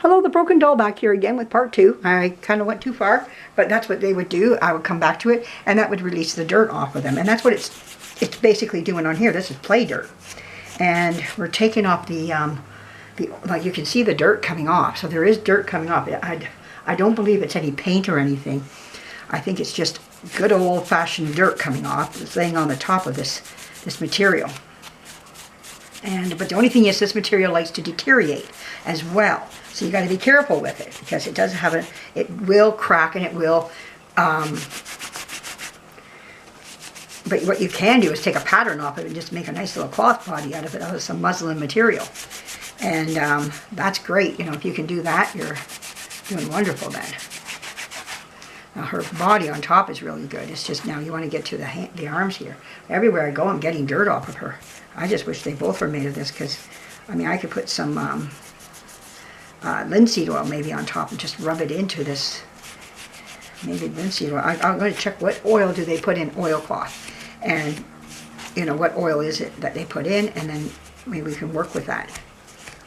Hello, the broken doll back here again with part 2. I kind of went too far, but that's what they would do. I would come back to it, and that would release the dirt off of them. And that's what it's basically doing on here. This is play dirt. And we're taking off the like you can see the dirt coming off. So there is dirt coming off. I don't believe it's any paint or anything. I think it's just good old-fashioned dirt coming off. It's laying on the top of this material. But the only thing is this material likes to deteriorate as well. So you got to be careful with it because it does have it will crack and it will, but what you can do is take a pattern off it and just make a nice little cloth body out of some muslin material. And that's great. You know, if you can do that, you're doing wonderful then. Now her body on top is really good. It's just now you want to get to the arms here. Everywhere I go, I'm getting dirt off of her. I just wish they both were made of this because, I mean, I could put some linseed oil maybe on top and just rub it into this. Maybe linseed oil. I'm going to check what oil do they put in oilcloth. And, you know, what oil is it that they put in, and then maybe we can work with that.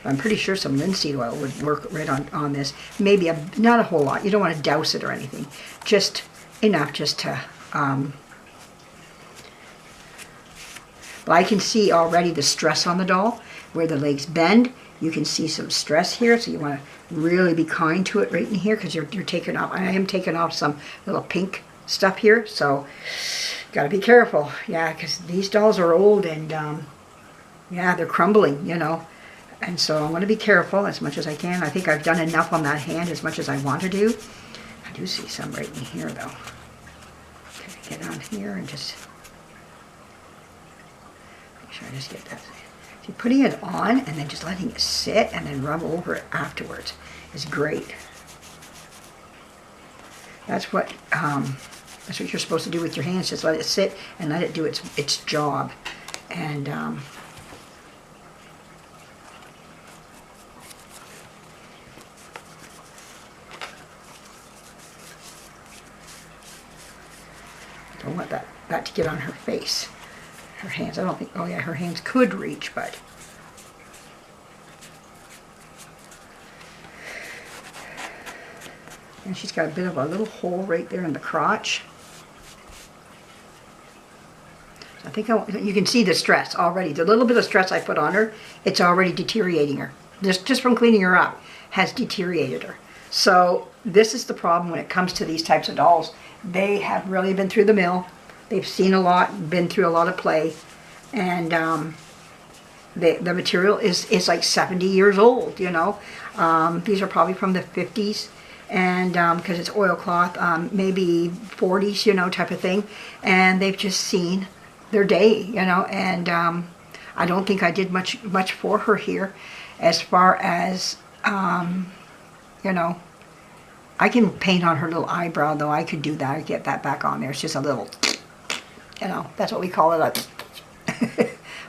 I'm pretty sure some linseed oil would work right on this. Maybe not a whole lot. You don't want to douse it or anything. Just enough just to... But I can see already the stress on the doll. Where the legs bend, you can see some stress here. So you want to really be kind to it right in here because you're taking off. I am taking off some little pink stuff here. So got to be careful. Yeah, because these dolls are old and yeah, they're crumbling, you know. And so I'm going to be careful as much as I can. I think I've done enough on that hand as much as I want to do. I do see some right in here though. Okay, get on here and just make sure I just get that. See, putting it on and then just letting it sit and then rub over it afterwards is great. That's what you're supposed to do with your hands. Just let it sit and let it do its job. And don't want that to get on her face. Her hands, I don't think, oh yeah, her hands could reach, but. And she's got a bit of a little hole right there in the crotch. I think you can see the stress already. The little bit of stress I put on her, it's already deteriorating her. Just from cleaning her up, has deteriorated her. So this is the problem when it comes to these types of dolls. They have really been through the mill. They've seen a lot, been through a lot of play, and the material is like 70 years old, you know. These are probably from the 50s, and because it's oilcloth, maybe 40s, you know, type of thing. And they've just seen their day, you know. And I don't think I did much for her here, as far as you know. I can paint on her little eyebrow, though. I could do that. I get that back on there. It's just a little, you know, that's what we call it.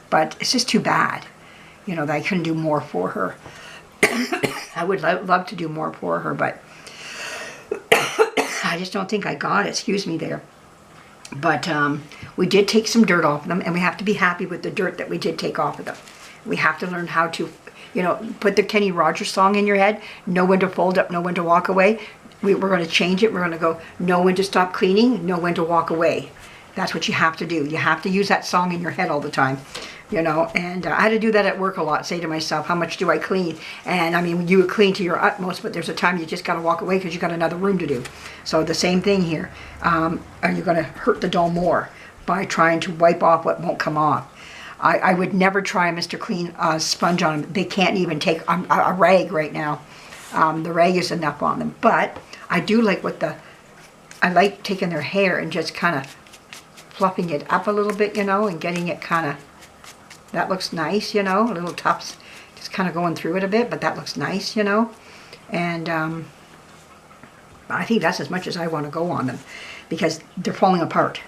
But it's just too bad, you know, that I couldn't do more for her. I would love to do more for her, but I just don't think I got it. Excuse me there. But we did take some dirt off of them, and we have to be happy with the dirt that we did take off of them. We have to learn how to, you know, put the Kenny Rogers song in your head. Know when to fold up, know when to walk away. We're going to change it. We're going to go, know when to stop cleaning, know when to walk away. That's what you have to do. You have to use that song in your head all the time, you know. And I had to do that at work a lot, say to myself, how much do I clean? And I mean, you would clean to your utmost, but there's a time you just got to walk away because you got another room to do. So the same thing here. Are you going to hurt the doll more by trying to wipe off what won't come off? I would never try a Mr. Clean sponge on them. They can't even take a rag right now. The rag is enough on them. But I do like I like taking their hair and just kind of fluffing it up a little bit, you know, and getting it kind of, that looks nice, you know, a little tufts, just kind of going through it a bit, but that looks nice, you know. And I think that's as much as I want to go on them because they're falling apart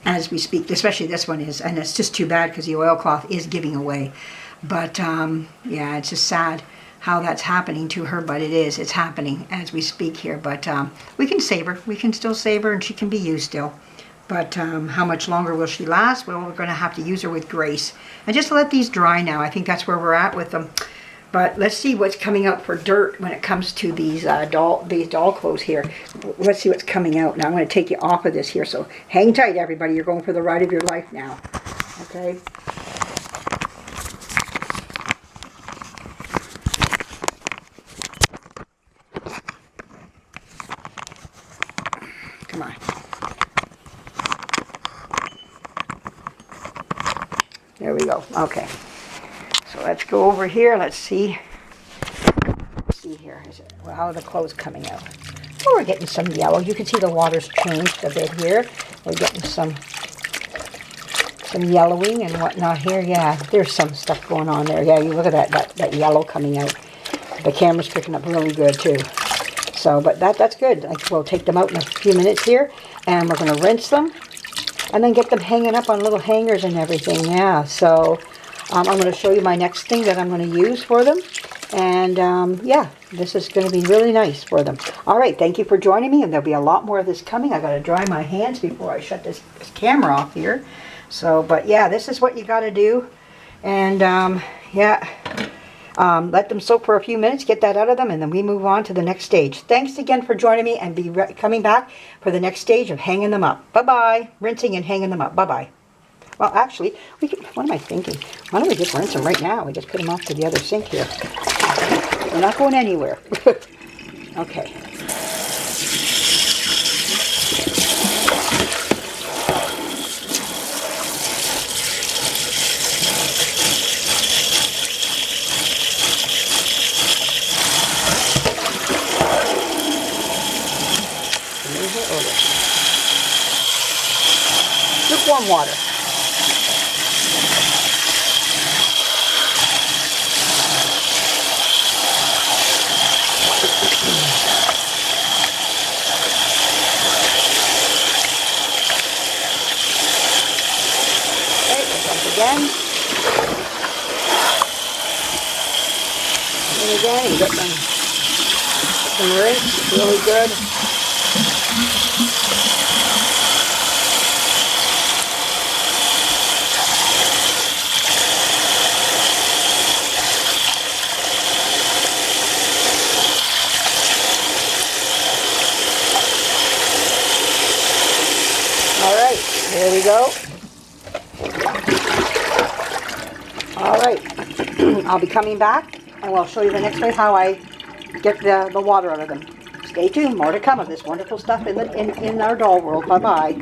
as we speak, especially this one is, and it's just too bad because the oilcloth is giving away. But yeah, it's just sad how that's happening to her, but it's happening as we speak here. But we can save her. We can still save her, and she can be used still. But how much longer will she last? Well, we're going to have to use her with grace. And just let these dry now. I think that's where we're at with them. But let's see what's coming out for dirt when it comes to these doll clothes here. Let's see what's coming out. Now I'm going to take you off of this here, so hang tight, everybody. You're going for the ride of your life now. Okay? Come on. There we go. Okay. So let's go over here. Let's see. See here. Well, how are the clothes coming out? Oh, we're getting some yellow. You can see the water's changed a bit here. We're getting some yellowing and whatnot here. Yeah, there's some stuff going on there. Yeah, you look at that yellow coming out. The camera's picking up really good too. So, but that's good. We'll take them out in a few minutes here, and we're going to rinse them, and then get them hanging up on little hangers and everything. Yeah, so I'm going to show you my next thing that I'm going to use for them. And yeah, this is going to be really nice for them. All right, thank you for joining me, and there'll be a lot more of this coming. I got to dry my hands before I shut this camera off here. So, but yeah, this is what you got to do. And yeah, let them soak for a few minutes, get that out of them, and then we move on to the next stage. Thanks again for joining me, and be coming back for the next stage of hanging them up. Bye-bye. Rinsing and hanging them up. Bye-bye. Well, actually, we could, what am I thinking? Why don't we just rinse them right now? We just put them off to the other sink here. We're not going anywhere. Okay. Lukewarm water. Again. And again, you get them rinsed really good. All right, there we go. All right, I'll be coming back, and we'll show you the next way how I get the water out of them. Stay tuned, more to come of this wonderful stuff in our doll world. Bye-bye.